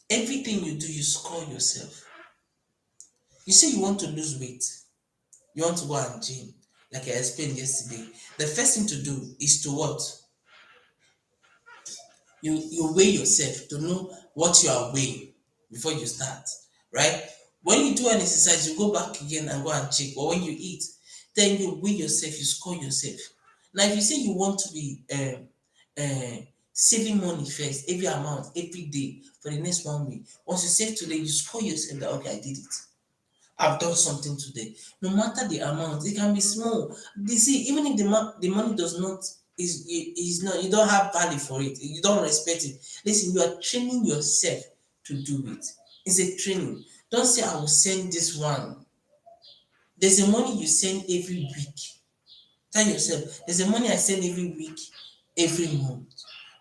Everything you do, you score yourself. You say you want to lose weight. You want to go and gym, like I explained yesterday. The first thing to do is to what? You weigh yourself to know what you are weighing before you start, right? When you do an exercise, you go back again and go and check. Or when you eat, then you weigh yourself, you score yourself. Now, if you say you want to be saving money first, every amount, every day for the next 1 week, once you save today, you score yourself that okay, I did it. I've done something today. No matter the amount, it can be small. You see, even if the money does not is not, you don't have value for it, you don't respect it. Listen, you are training yourself to do it. It's a training. Don't say I will send this one. There's a money you send every week. Tell yourself, there's a money I send every week, every month,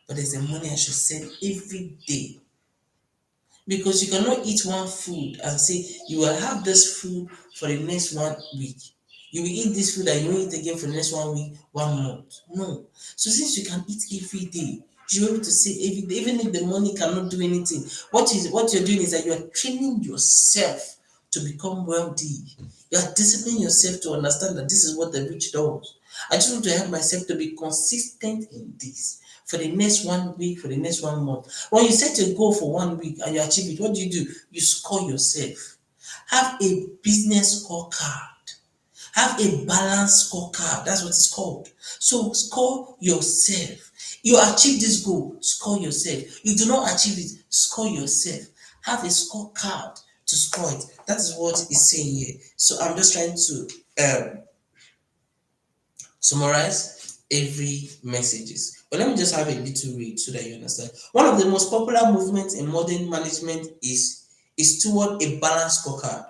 but there's a money I should send every day. Because you cannot eat one food and say you will have this food for the next 1 week. You will eat this food and you will eat again for the next 1 week, 1 month. No. So since you can eat every day, you're able to say every day, even if the money cannot do anything. What you're doing is that you are training yourself to become wealthy. You are disciplining yourself to understand that this is what the rich does. I just want to help myself to be consistent in this for the next 1 week, for the next 1 month. When you set a goal for 1 week and you achieve it, what do? You score yourself. Have a business scorecard. Have a balanced scorecard. That's what it's called. So score yourself. You achieve this goal, score yourself. You do not achieve it, score yourself. Have a scorecard to score it. That is what it's saying here. So I'm just trying to summarize every messages. But let me just have a little read so that you understand. One of the most popular movements in modern management is toward a balanced scorecard.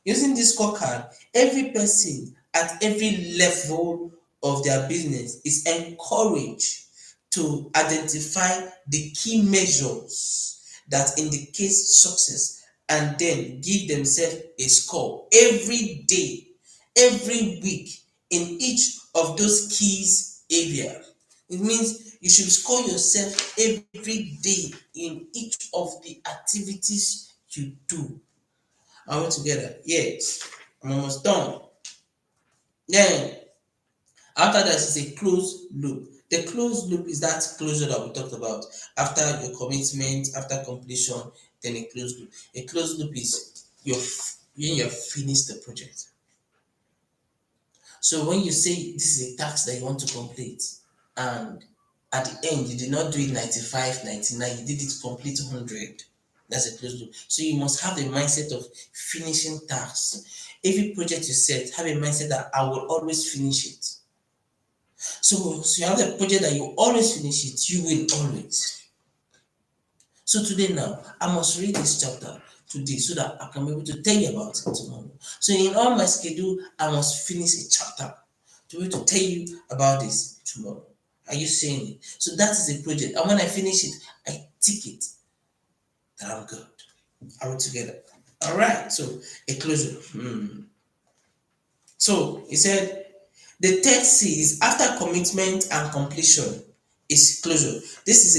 Using this scorecard, every person at every level of their business is encouraged to identify the key measures that indicate success and then give themselves a score every day, every week in each of those keys area. It means you should score yourself every day in each of the activities you do. Are we together? Yes. I'm almost done. Then after that is a closed loop. The closed loop is that closure that we talked about. After your commitment, after completion, then a closed loop. A closed loop is when you've finished the project. So when you say this is a task that you want to complete, and at the end you did not do it 95, 99, you did it complete 100. That's a closed loop. So you must have the mindset of finishing tasks. Every project you set, have a mindset that I will always finish it. So you have the project that you always finish it, you will always. So today now, I must read this chapter today so that I can be able to tell you about it tomorrow. So in all my schedule, I must finish a chapter to be able to tell you about this tomorrow. Are you seeing it? So that is a project. And when I finish it, I tick it that I'm good. Are we together? All right. So a closure. So he said the third C is after commitment and completion is closure. This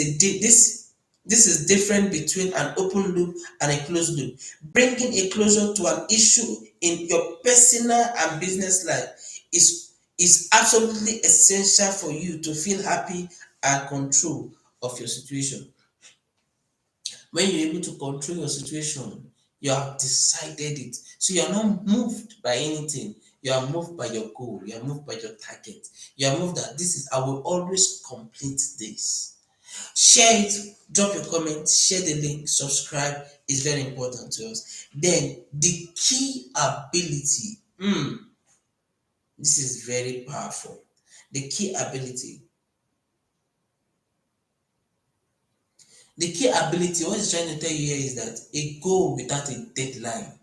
is different between an open loop and a closed loop. Bringing a closure to an issue in your personal and business life is absolutely essential for you to feel happy and control of your situation. When you're able to control your situation, you have decided it. So you are not moved by anything. You are moved by your goal. You are moved by your target. You are moved that this is, I will always complete this. Share it, drop your comment, share the link, subscribe is very important to us. Then the key ability. This is very powerful. The key ability. The key ability, what he's trying to tell you here is that a goal without a deadline.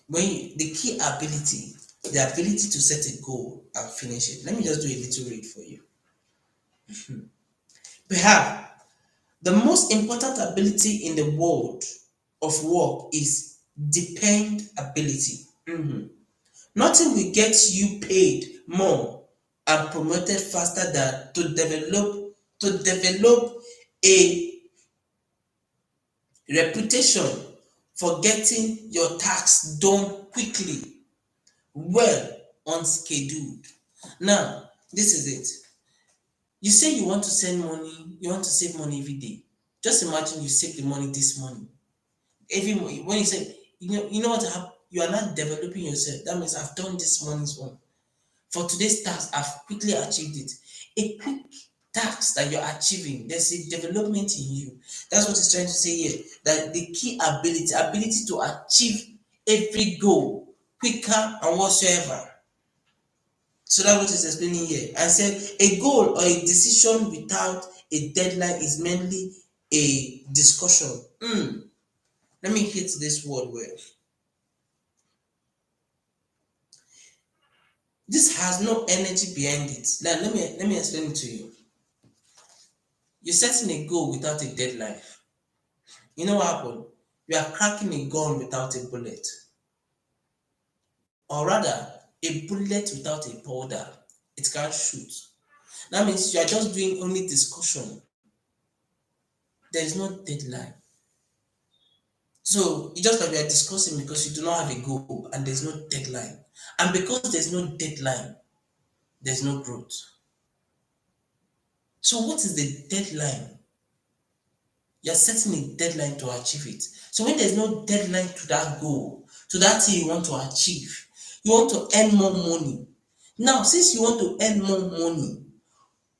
The key ability, the ability to set a goal and finish it. Let me just do a little read for you. Perhaps the most important ability in the world of work is dependability. Nothing will get you paid more and promoted faster than to develop a reputation for getting your tasks done quickly, well, unscheduled. Now, this is it. You say you want to send money, you want to save money every day. Just imagine you save the money this morning. Every morning, when you say, you know what happened? You are not developing yourself. That means I've done this morning's one. For today's task, I've quickly achieved it. A quick task that you're achieving, there's a development in you. That's what he's trying to say here. That the key ability to achieve every goal quicker and whatsoever. So that's what he's explaining here. And said a goal or a decision without a deadline is mainly a discussion. Let me hit this word well. This has no energy behind it. Now, let me explain it to you. You're setting a goal without a deadline. You know what happened? You are cracking a gun without a bullet. Or rather, a bullet without a powder. It can't shoot. That means you are just doing only discussion. There is no deadline. So it's just like we are discussing because you do not have a goal and there's no deadline. And because there's no deadline, there's no growth. So what is the deadline? You're setting a deadline to achieve it. So when there's no deadline to that goal, to that thing you want to achieve, you want to earn more money. Now, since you want to earn more money,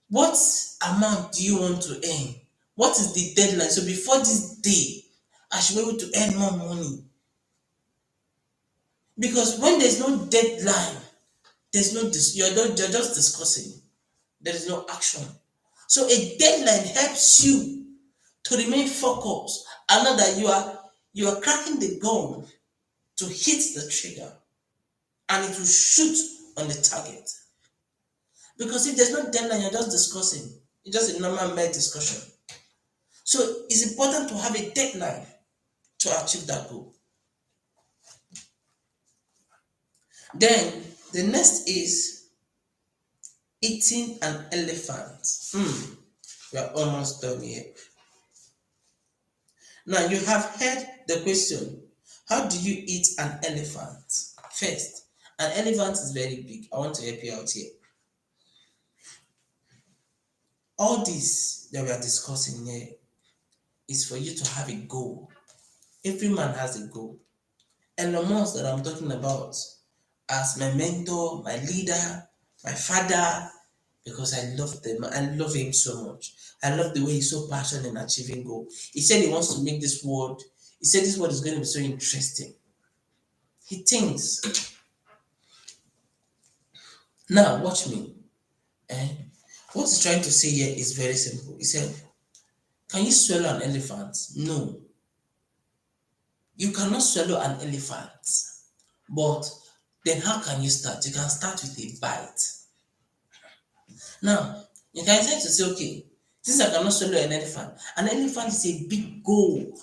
what amount do you want to earn? What is the deadline? So before this day, I should be able to earn more money. Because when there's no deadline, there's no you're just discussing. There is no action. So a deadline helps you to remain focused and know that you are cracking the gun to hit the trigger and it will shoot on the target. Because if there's no deadline, you're just discussing. It's just a normal mere discussion. So it's important to have a deadline to achieve that goal. Then the next is eating an elephant. We are almost done here. Now you have heard the question, how do you eat an elephant? First, an elephant is very big. I want to help you out here. All this that we are discussing here is for you to have a goal. Every man has a goal. And the ones that I'm talking about as my mentor, my leader, my father, because I love them. I love him so much. I love the way he's so passionate in achieving goal. He said he wants to make this world, he said this world is going to be so interesting. He thinks. Now, watch me. Eh? What he's trying to say here is very simple. He said, can you swallow an elephant? No. You cannot swallow an elephant. But then how can you start? You can start with a bite. Now, you can try to say, okay, since I cannot swallow an elephant is a big goal.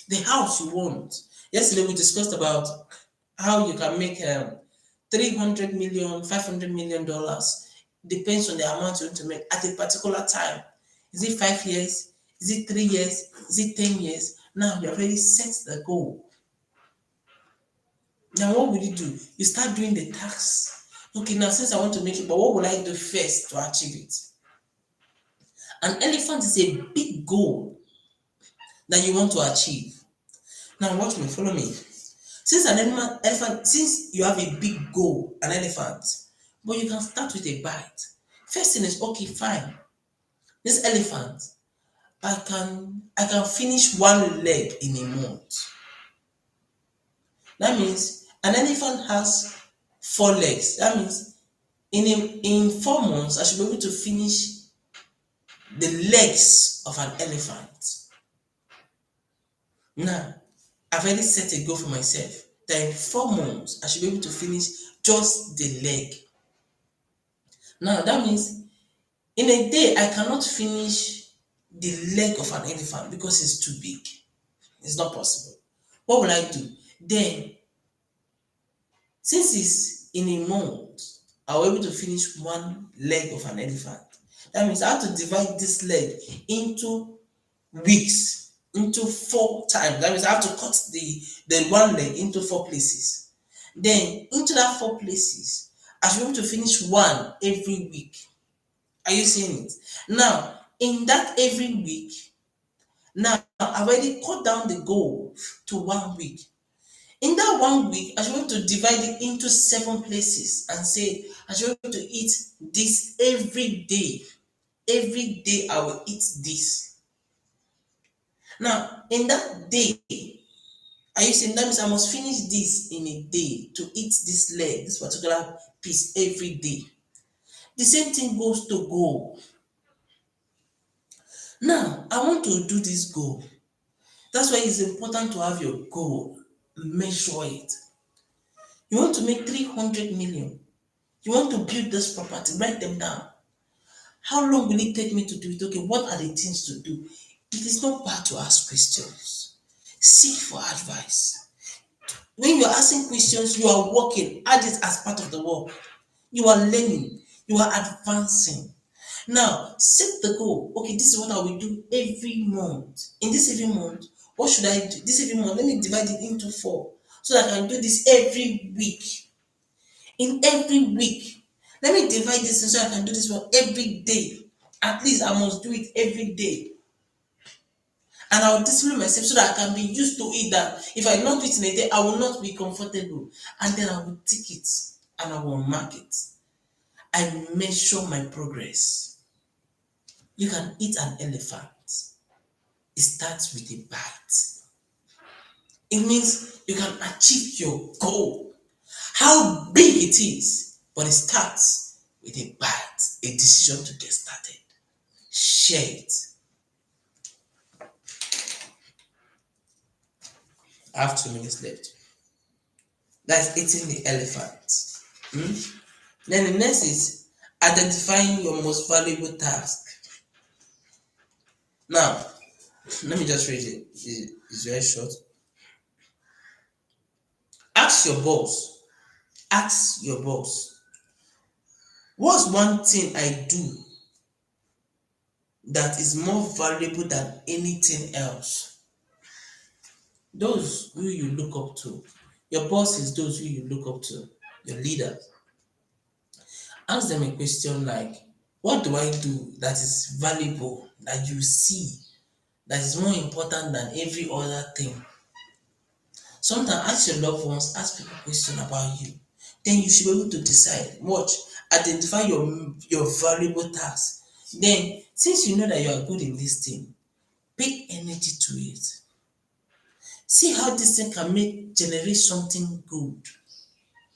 The house you want. Yesterday we discussed about how you can make 300 million, $500 million. Depends on the amount you want to make at a particular time. Is it 5 years? Is it 3 years? Is it 10 years? Now you already set the goal. Now what will you do? You start doing the tasks. Okay, now since I want to make it, but what will I do first to achieve it? An elephant is a big goal that you want to achieve. Now watch me, follow me. Since since you have a big goal, an elephant, but you can start with a bite. First thing is, okay, fine. This elephant, I can finish one leg in a month. That means an elephant has 4 legs. That means in 4 months, I should be able to finish the legs of an elephant. Now, I've already set a goal for myself that in 4 months, I should be able to finish just the leg. Now, that means in a day, I cannot finish the leg of an elephant because it's too big. It's not possible. What will I do? Then, since it's in a month, I'll be able to finish one leg of an elephant. That means I have to divide this leg into weeks, into 4 times. That means I have to cut the one leg into 4 places. Then, into that 4 places, I should be able to finish one every week. Are you seeing it? Now, in that every week, now I've already cut down the goal to 1 week. In that 1 week, I should be able to divide it into 7 places and say, I should be able to eat this every day. Every day I will eat this. Now, in that day, are you saying that means I must finish this in a day to eat this leg, this particular piece every day? The same thing goes to goal. Now, I want to do this goal. That's why it's important to have your goal. Measure it. You want to make 300 million. You want to build this property. Write them down. How long will it take me to do it? Okay, what are the things to do? It is not bad to ask questions. Seek for advice. When you are asking questions, you are working. Add it as part of the work. You are learning. You are advancing. Now, set the goal. Okay, this is what I will do every month. In this every month, what should I do? This every month, let me divide it into 4 so that I can do this every week. In every week, let me divide this so I can do this one every day. At least I must do it every day. And I will discipline myself so that I can be used to it, that if I not do it in a day, I will not be comfortable. And then I will tick it and I will mark it. I measure my progress. You can eat an elephant. It starts with a bite. It means you can achieve your goal. How big it is, but it starts with a bite, a decision to get started. Share it. I have 2 minutes left. That's eating the elephant. Then the next is identifying your most valuable task. Now, let me just read it. It's very short. Ask your boss. Ask your boss. What's one thing I do that is more valuable than anything else? Those who you look up to. Your boss is those who you look up to, your leaders. Ask them a question like, what do I do that is valuable, that you see, that is more important than every other thing? Sometimes ask your loved ones, ask people questions about you. Then you should be able to decide. Watch, identify your valuable task. Then, since you know that you are good in this thing, pay energy to it. See how this thing can generate something good.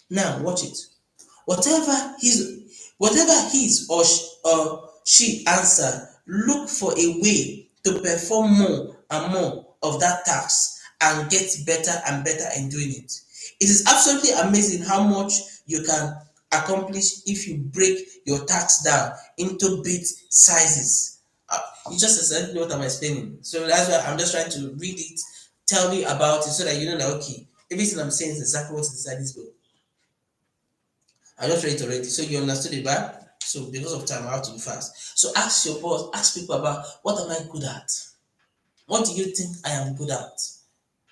Now, watch it. Whatever his or she answer, look for a way to perform more and more of that task and get better and better in doing it. It is absolutely amazing how much you can accomplish if you break your tasks down into bit sizes. You just exactly what I'm explaining. So that's why I'm just trying to read it, tell you about it, so that you know that okay, everything I'm saying is exactly what's inside this book. I just read it already, so you understood it, but so because of time, I have to be fast. So ask your boss, ask people about what am I good at? What do you think I am good at?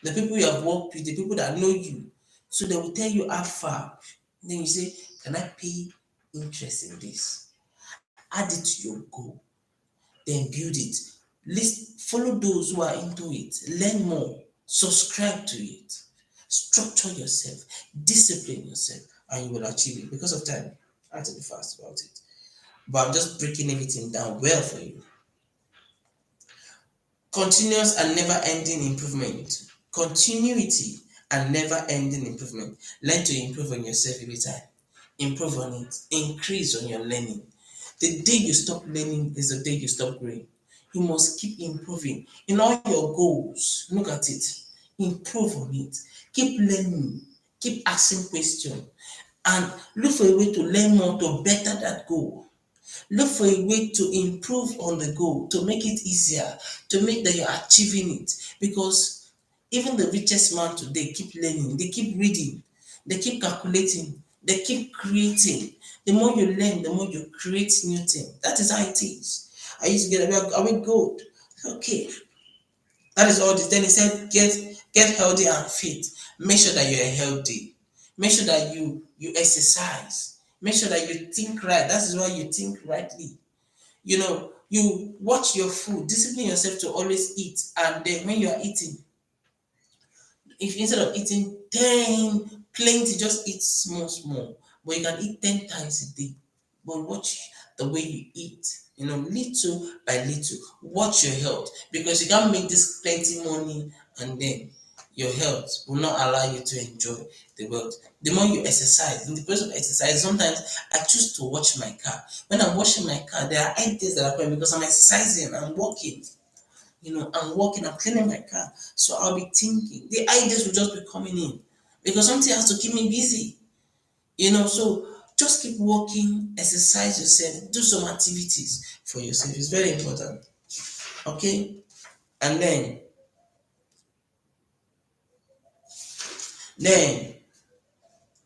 The people you have worked with, the people that know you, so they will tell you how far. Then you say, can I pay interest in this? Add it to your goal, then build it. List, follow those who are into it, learn more, subscribe to it, structure yourself, discipline yourself, and you will achieve it. Because of time, I have to be fast about it. But I'm just breaking everything down well for you. Continuous and never ending improvement. Continuity and never ending improvement. Learn to improve on yourself every time. Improve on it. Increase on your learning. The day you stop learning is the day you stop growing. You must keep improving in all your goals. Look at it. Improve on it. Keep learning. Keep asking questions. And look for a way to learn more to better that goal. Look for a way to improve on the goal, to make it easier, to make that you're achieving it. Because even the richest man today keep learning, they keep reading, they keep calculating, they keep creating. The more you learn, the more you create new things. That is how it is. I used to get, are we good? Okay, that is all this. Then he said, get healthy and fit. Make sure that you are healthy. Make sure that you exercise. Make sure that you think right. That is why you think rightly. You watch your food, discipline yourself to always eat. And then when you are eating, if instead of eating 10 plenty, just eat small, small. But you can eat 10 times a day. But watch the way you eat, little by little. Watch your health because you can't make this plenty money and then your health will not allow you to enjoy the wealth. The more you exercise, in the process of exercise, sometimes I choose to watch my car. When I'm washing my car, there are ideas that are coming because I'm exercising, I'm walking. I'm walking, I'm cleaning my car. So I'll be thinking, the ideas will just be coming in because something has to keep me busy. So just keep walking, exercise yourself, do some activities for yourself. It's very important. Okay? And then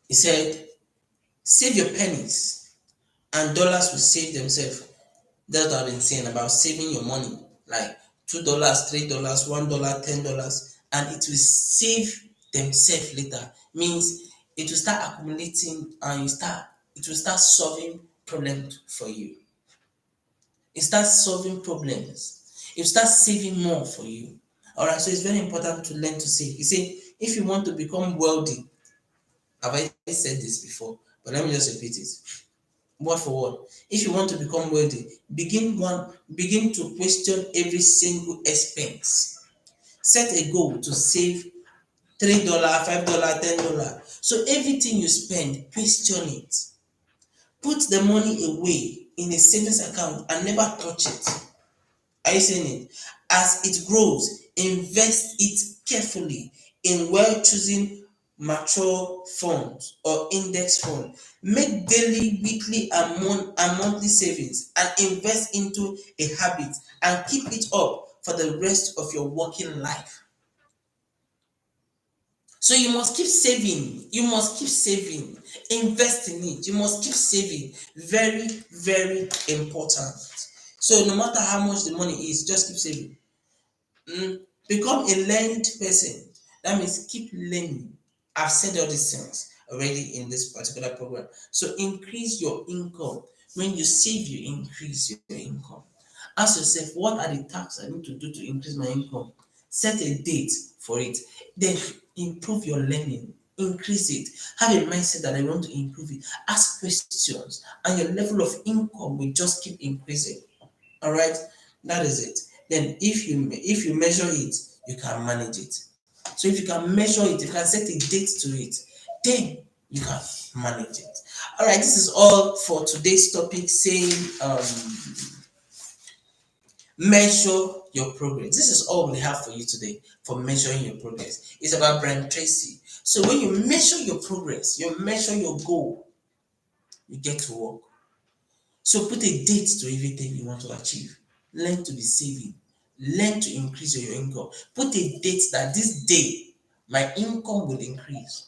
he said, save your pennies and dollars will save themselves. That's what I've been saying about saving your money. Like $2, $3, $1, $10, and it will save themselves later. Means it will start accumulating and it will start solving problems for you. It starts solving problems. It starts saving more for you. All right, so it's very important to learn to save. You see, if you want to become wealthy, have I said this before? But let me just repeat it word for word. If you want to become wealthy, begin to question every single expense. Set a goal to save $3, $5, $10. So everything you spend, question it. Put the money away in a savings account and never touch it. Are you seeing it? As it grows, invest it carefully in well chosen mature funds or index fund. Make daily, weekly, and monthly savings and invest into a habit and keep it up for the rest of your working life. So you must keep saving. You must keep saving. Invest in it. You must keep saving. Very, very important. So no matter how much the money is, just keep saving. Become a learned person. That means keep learning. I've said all these things already in this particular program. So increase your income. When you save, you increase your income. Ask yourself, what are the tasks I need to do to increase my income? Set a date for it. Then improve your learning. Increase it. Have a mindset that I want to improve it. Ask questions, and your level of income will just keep increasing. All right, that is it. Then if you measure it, you can manage it. So if you can measure it, you can set a date to it, then you can manage it. All right, this is all for today's topic, saying measure your progress. This is all we have for you today for measuring your progress. It's about Brian Tracy. So when you measure your progress, you measure your goal, you get to work. So put a date to everything you want to achieve. Learn to be saving. Learn to increase your income. Put a date that this day my income will increase.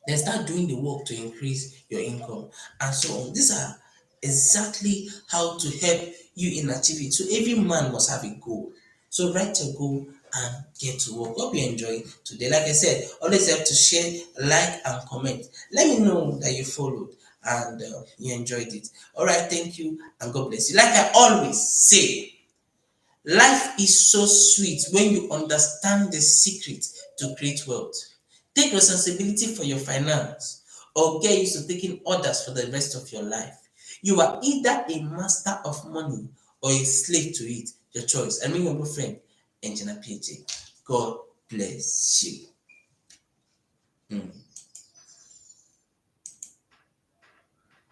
Then start doing the work to increase your income and so on. These are exactly how to help you in achieving. So every man must have a goal. So write your goal and get to work. Hope you enjoyed today. Like I said, always have to share, like, and comment. Let me know that you followed and you enjoyed it. All right, thank you and God bless you. Like I always say, life is so sweet when you understand the secret to create wealth. Take responsibility for your finance or get used to taking orders for the rest of your life. You are either a master of money or a slave to it. Your choice. And me, your good friend, Engr P.A.J. God bless you.